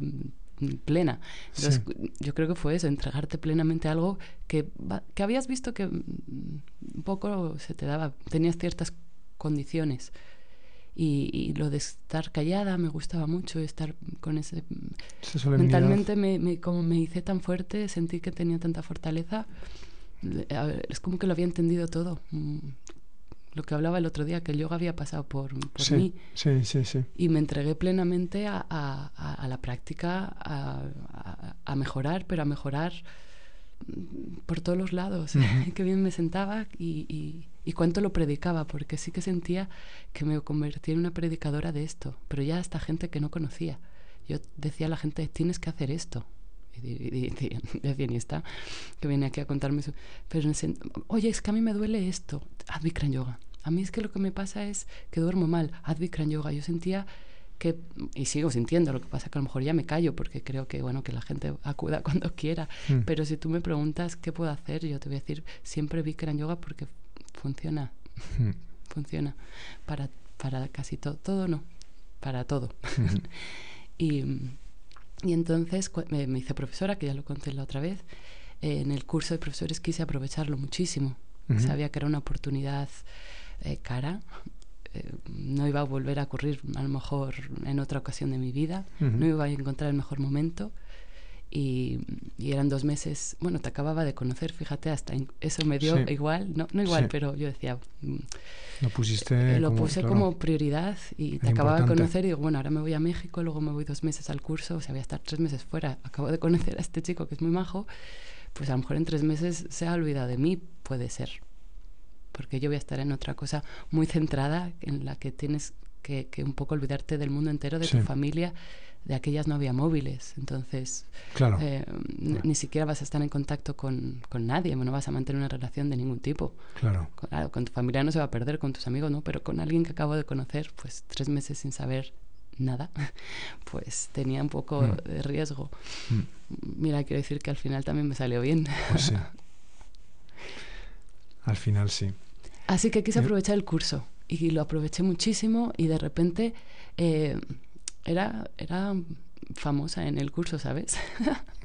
plena. Entonces, yo creo que fue eso, entregarte plenamente a algo que habías visto que un poco se te daba, tenías ciertas condiciones. Y lo de estar callada me gustaba mucho, estar con ese... Mentalmente como me hice tan fuerte, sentí que tenía tanta fortaleza. Es como que lo había entendido todo. Lo que hablaba el otro día, que el yoga había pasado por mí. Sí. Y me entregué plenamente a la práctica, a mejorar, pero a mejorar por todos los lados. Qué bien me sentaba y cuánto lo predicaba, porque sí que sentía que me convertí en una predicadora de esto, pero ya hasta gente que no conocía. Yo decía a la gente, tienes que hacer esto. Y decían, y está, que viene aquí a contarme eso. Pero oye, es que a mí me duele esto, haz Bikram yoga. A mí es que lo que me pasa es que duermo mal, haz Bikram yoga. Yo sentía que, y sigo sintiendo, lo que pasa que a lo mejor ya me callo porque creo que bueno, que la gente acuda cuando quiera. Pero si tú me preguntas qué puedo hacer, yo te voy a decir siempre Bikram yoga porque funciona. Funciona para casi todo no, para todo. Y entonces me hice profesora, que ya lo conté la otra vez. En el curso de profesores quise aprovecharlo muchísimo. Sabía que era una oportunidad cara. No iba a volver a ocurrir a lo mejor en otra ocasión de mi vida. No iba a encontrar el mejor momento. Y eran 2 meses. Bueno, te acababa de conocer, fíjate, hasta eso me dio igual. No igual, pero yo decía... Lo puse como prioridad y te acababa de conocer y digo, bueno, ahora me voy a México, luego me voy 2 meses al curso, o sea, voy a estar 3 meses fuera. Acabo de conocer a este chico que es muy majo, pues a lo mejor en 3 meses se ha olvidado de mí, puede ser. Porque yo voy a estar en otra cosa muy centrada en la que tienes que un poco olvidarte del mundo entero, de tu familia, de aquellas no había móviles, entonces Claro. ni siquiera vas a estar en contacto con nadie, no vas a mantener una relación de ningún tipo. Claro. Claro, con tu familia no se va a perder, con tus amigos no, pero con alguien que acabo de conocer, pues 3 meses sin saber nada, pues tenía un poco de riesgo. Mira, quiero decir que al final también me salió bien. Pues sí. Al final sí. Así que quise aprovechar el curso y lo aproveché muchísimo y de repente era famosa en el curso, ¿sabes?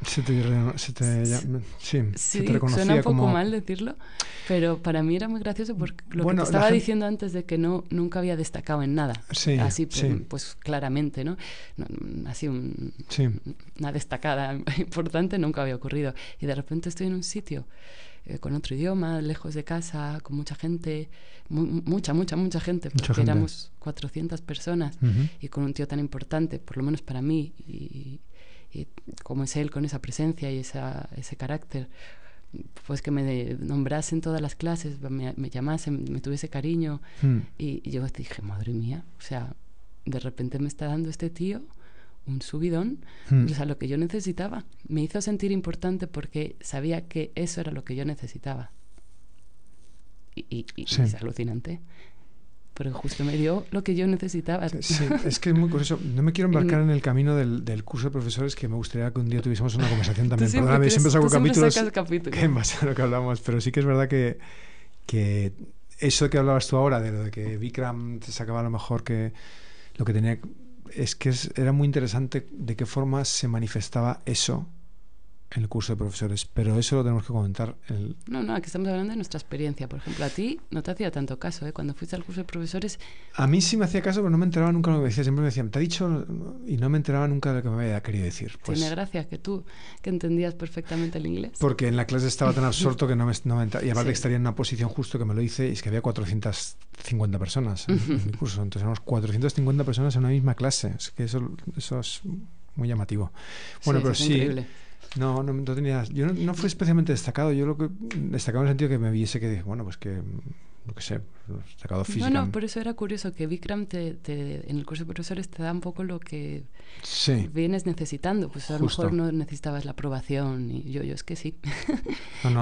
Se te reconocía suena un poco como... mal decirlo, pero para mí era muy gracioso porque lo Bueno, que te estaba gente... diciendo antes de que nunca había destacado en nada, sí, así sí. pues claramente, ¿no? Así sí. una destacada importante nunca había ocurrido y de repente estoy en un sitio con otro idioma, lejos de casa, con mucha gente, mucha gente, porque éramos 400 personas y con un tío tan importante, por lo menos para mí, y como es él, con esa presencia y ese carácter, pues que me nombrasen todas las clases, me llamasen, me tuviese cariño, y yo dije, madre mía, o sea, de repente me está dando este tío un subidón, o sea, lo que yo necesitaba. Me hizo sentir importante porque sabía que eso era lo que yo necesitaba. Y es alucinante. Pero justo me dio lo que yo necesitaba. Sí, es que es muy curioso. No me quiero embarcar en el camino del curso de profesores, que me gustaría que un día tuviésemos una conversación también. Perdóname, siempre saco capítulos que en base a lo que hablamos, pero sí que es verdad que eso que hablabas tú ahora, de lo de que Bikram te sacaba a lo mejor que lo que tenía... Es que era muy interesante de qué forma se manifestaba eso en el curso de profesores, pero eso lo tenemos que comentar. No, aquí estamos hablando de nuestra experiencia. Por ejemplo, a ti no te hacía tanto caso, ¿eh? Cuando fuiste al curso de profesores... A mí sí me hacía caso, pero no me enteraba nunca de lo que decía. Siempre me decían, ¿te ha dicho? Y no me enteraba nunca de lo que me había querido decir. Pues, tiene gracia que tú, que entendías perfectamente el inglés. Porque en la clase estaba tan absorto que no me enteraba. Y aparte que estaría en una posición justo que me lo hice, y es que había 450 personas en mi curso. Entonces éramos 450 personas en una misma clase. Es que eso es muy llamativo. Bueno, pero es sí... increíble. No tenía... Yo no fui especialmente destacado. Yo lo que destacaba en el sentido que me viese que, bueno, pues que... Lo que sé, destacado física. No, por eso era curioso que Bikram en el curso de profesores te da un poco lo que vienes necesitando. Pues a lo mejor no necesitabas la aprobación. Y yo es que sí.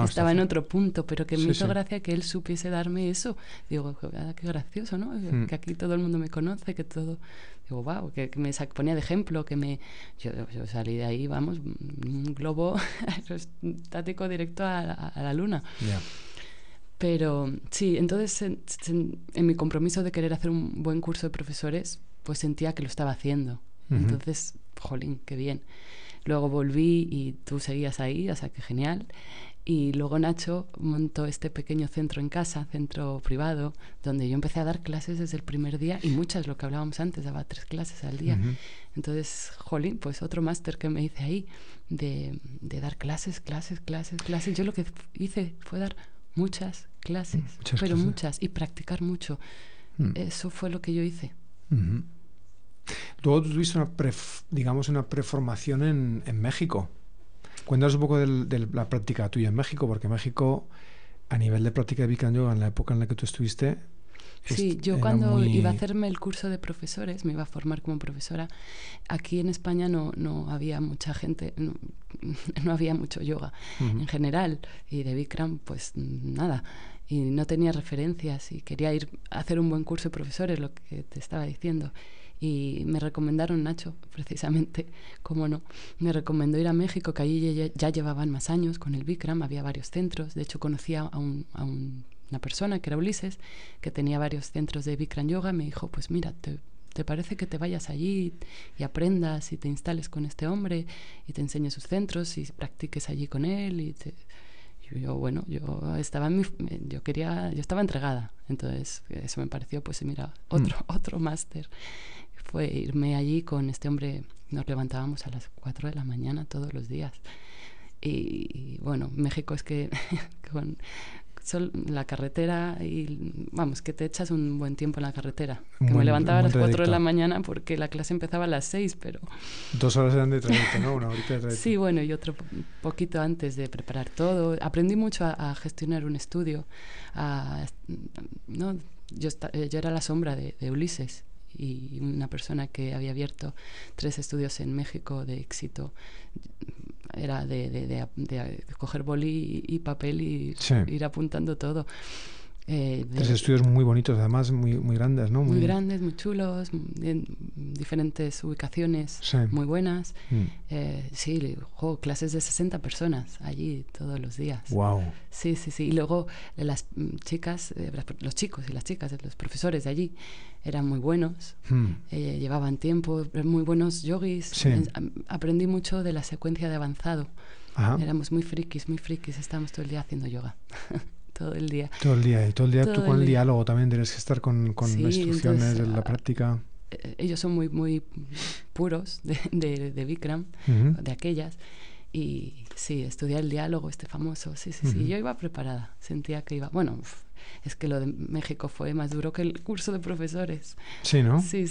Estaba en otro punto, pero que me hizo gracia que él supiese darme eso. Digo, qué gracioso, ¿no? Que aquí todo el mundo me conoce, que todo... Digo, wow, que me ponía de ejemplo, yo salí de ahí, vamos, un globo estático directo a la luna. Yeah. Pero sí, entonces en mi compromiso de querer hacer un buen curso de profesores, pues sentía que lo estaba haciendo. Entonces, jolín, qué bien. Luego volví y tú seguías ahí, o sea, que genial. Y luego Nacho montó este pequeño centro en casa, centro privado, donde yo empecé a dar clases desde el primer día, y muchas, lo que hablábamos antes, daba 3 clases al día. Entonces, jolín, pues otro máster que me hice ahí, de dar clases. Yo lo que hice fue dar muchas clases, muchas, y practicar mucho. Eso fue lo que yo hice. Luego tú tuviste una preformación en México. Cuéntanos un poco de la práctica tuya en México, porque México, a nivel de práctica de Bikram Yoga, en la época en la que tú estuviste... Sí, yo cuando iba a hacerme el curso de profesores, me iba a formar como profesora, aquí en España no había mucha gente, no había mucho yoga en general, y de Bikram pues nada, y no tenía referencias, y quería ir a hacer un buen curso de profesores, lo que te estaba diciendo. Y me recomendaron, Nacho, precisamente, cómo no, me recomendó ir a México, que allí ya llevaban más años con el Bikram, había varios centros. De hecho conocía a una persona que era Ulises, que tenía varios centros de Bikram Yoga. Me dijo, pues mira, ¿te parece que te vayas allí y aprendas y te instales con este hombre y te enseñe sus centros y practiques allí con él? Y yo estaba estaba entregada. Entonces eso me pareció, pues mira, otro máster. Fue irme allí con este hombre. Nos levantábamos a las 4 de la mañana todos los días. Y bueno, México es que con la carretera, y vamos, que te echas un buen tiempo en la carretera. Que me levantaba a las 4 de la mañana porque la clase empezaba a las 6, pero... 2 horas eran de trayecto, ¿no? Una horita de trayecto. Sí, bueno, y otro poquito antes de preparar todo. Aprendí mucho a gestionar un estudio. Yo era la sombra de Ulises, y una persona que había abierto 3 estudios en México de éxito. Era de coger boli y papel y ir apuntando todo. 3 estudios muy bonitos, además, muy grandes, ¿no? Muy grandes, muy chulos, en diferentes ubicaciones, muy buenas. Clases de 60 personas allí todos los días. Wow. Sí. Y luego las chicas, los chicos y las chicas, los profesores de allí eran muy buenos. Llevaban tiempo, muy buenos yogis. Sí. Aprendí mucho de la secuencia de avanzado. Ajá. Éramos muy frikis, estábamos todo el día haciendo yoga. Todo el día. Y todo el día tú con el diálogo también tienes que estar con instrucciones entonces, de la práctica. Ellos son muy puros de Bikram, de aquellas. Y sí, estudiar el diálogo, famoso. Sí. Yo iba preparada. Sentía que iba... Bueno, es que lo de México fue más duro que el curso de profesores. Sí, ¿no? Sí.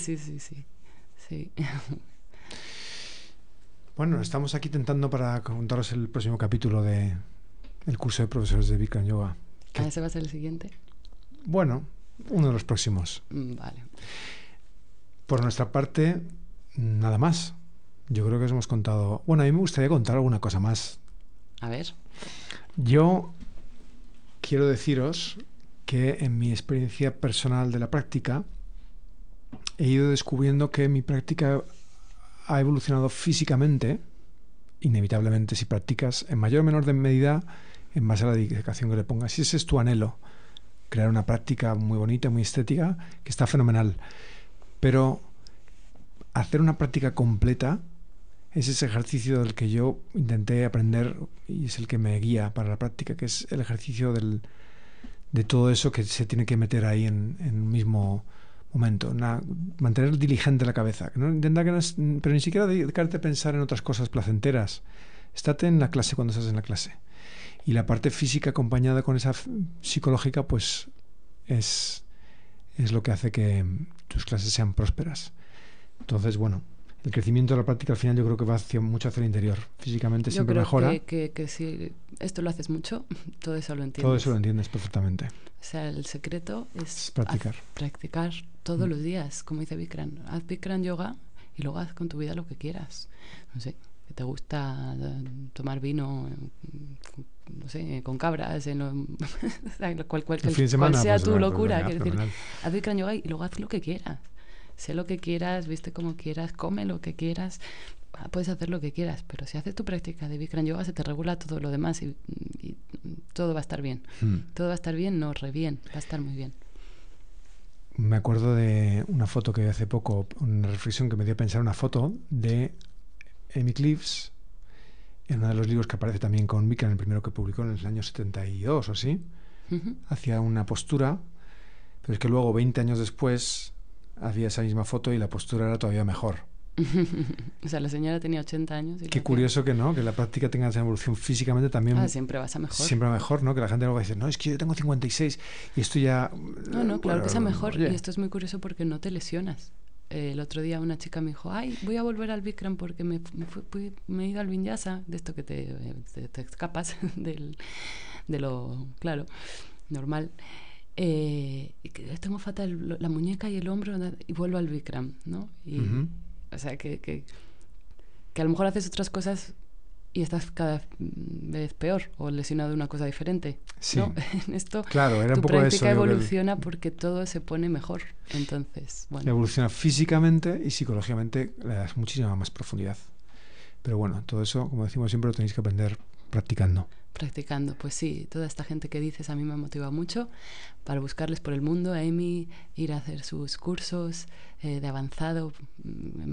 Bueno, estamos aquí tentando para contaros el próximo capítulo del curso de profesores de Bikram Yoga. ¿Ese va a ser el siguiente? Bueno, uno de los próximos. Vale. Por nuestra parte, nada más. Yo creo que os hemos contado... Bueno, a mí me gustaría contar alguna cosa más. A ver. Yo quiero deciros que en mi experiencia personal de la práctica he ido descubriendo que mi práctica ha evolucionado físicamente, inevitablemente si practicas en mayor o menor medida en base a la dedicación que le pongas. Si ese es tu anhelo, crear una práctica muy bonita, muy estética, que está fenomenal. Pero hacer una práctica completa es ese ejercicio del que yo intenté aprender y es el que me guía para la práctica, que es el ejercicio de todo eso que se tiene que meter ahí en un mismo momento. Mantener diligente la cabeza. Pero ni siquiera dedicarte a pensar en otras cosas placenteras. Estate en la clase cuando estás en la clase. Y la parte física acompañada con esa psicológica, pues es lo que hace que tus clases sean prósperas. Entonces, bueno, el crecimiento de la práctica al final yo creo que va mucho hacia el interior. Físicamente siempre mejora. Yo creo que si esto lo haces mucho, todo eso lo entiendes. Todo eso lo entiendes perfectamente. O sea, el secreto es practicar. Practicar todos los días, como dice Bikram. Haz Bikram yoga y luego haz con tu vida lo que quieras. No sé, que te gusta tomar vino, no sé, con cabras, cual sea tu locura. Quiero decir, haz Bikram yoga y luego haz lo que quieras. Sé lo que quieras, viste como quieras, come lo que quieras, puedes hacer lo que quieras, pero si haces tu práctica de Bikram yoga se te regula todo lo demás y todo va a estar bien. Todo va a estar bien, no, re bien, va a estar muy bien. Me acuerdo de una foto que vi hace poco, una reflexión que me dio a pensar, una foto de Amy Cliffs, en uno de los libros que aparece también con Bikram, el primero que publicó en el año 72 o así, hacía una postura, pero es que luego, 20 años después, hacía esa misma foto y la postura era todavía mejor. O sea, la señora tenía 80 años. Qué curioso que no, que la práctica tenga esa evolución físicamente también. Siempre vas a mejor. Siempre a mejor, ¿no? Que la gente luego va a decir, no, es que yo tengo 56 y esto ya... No, claro que es a mejor. Oye. Y esto es muy curioso porque no te lesionas. El otro día una chica me dijo, voy a volver al Bikram porque me he ido al Vinyasa, de esto que te escapas de lo, claro, normal. Tengo fatal la muñeca y el hombro y vuelvo al Bikram, ¿no? Y, o sea, que a lo mejor haces otras cosas y estás cada vez peor o lesionado de una cosa diferente, sí. ¿no? En esto claro, era tu un poco práctica eso, evoluciona porque todo se pone mejor. Entonces, bueno. Evoluciona físicamente y psicológicamente, le das muchísima más profundidad. Pero bueno, todo eso, como decimos siempre, lo tenéis que aprender practicando. Practicando, pues sí, toda esta gente que dices a mí me ha motivado mucho para buscarles por el mundo, a Amy, ir a hacer sus cursos de avanzado.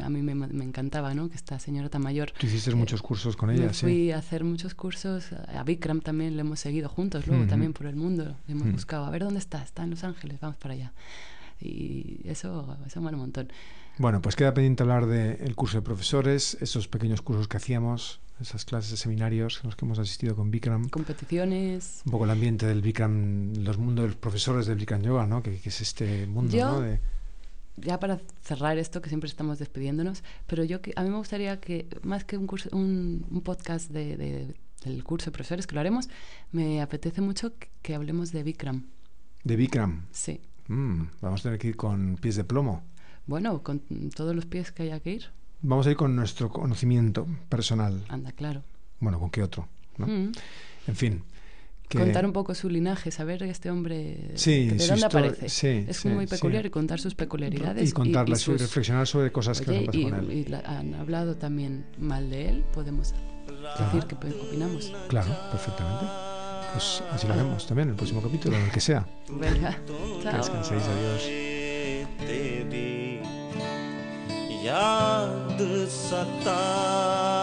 A mí me encantaba, ¿no? Que esta señora tan mayor. Tú hiciste muchos cursos con ella, sí. Fui a hacer muchos cursos, a Bikram también le hemos seguido juntos, luego también por el mundo, le hemos buscado, a ver dónde está en Los Ángeles, vamos para allá. Y eso mola un montón. Bueno, pues queda pendiente hablar del curso de profesores, esos pequeños cursos que hacíamos, esas clases, seminarios en los que hemos asistido con Bikram. Competiciones. Un poco el ambiente del Bikram, los mundos de los profesores del Bikram Yoga, ¿no? Que es este mundo, ¿no? Ya para cerrar esto, que siempre estamos despidiéndonos, pero a mí me gustaría que, más que un curso, un podcast del curso de profesores, que lo haremos, me apetece mucho que hablemos de Bikram. ¿De Bikram? Sí. Vamos a tener que ir con pies de plomo. bueno, con todos los pies que haya que ir. Vamos a ir con nuestro conocimiento personal. Anda, claro. Bueno, ¿con qué otro? ¿No? En fin. Contar un poco su linaje, saber este hombre sí, de dónde aparece. Sí, es muy peculiar, y contar sus peculiaridades. Y contarlas y reflexionar sobre cosas que han pasado con él. Y han hablado también mal de él, podemos decir qué opinamos. Claro, perfectamente. Pues así lo haremos también en el próximo capítulo, en el que sea. Venga, chao. Que descanséis, adiós. याद सता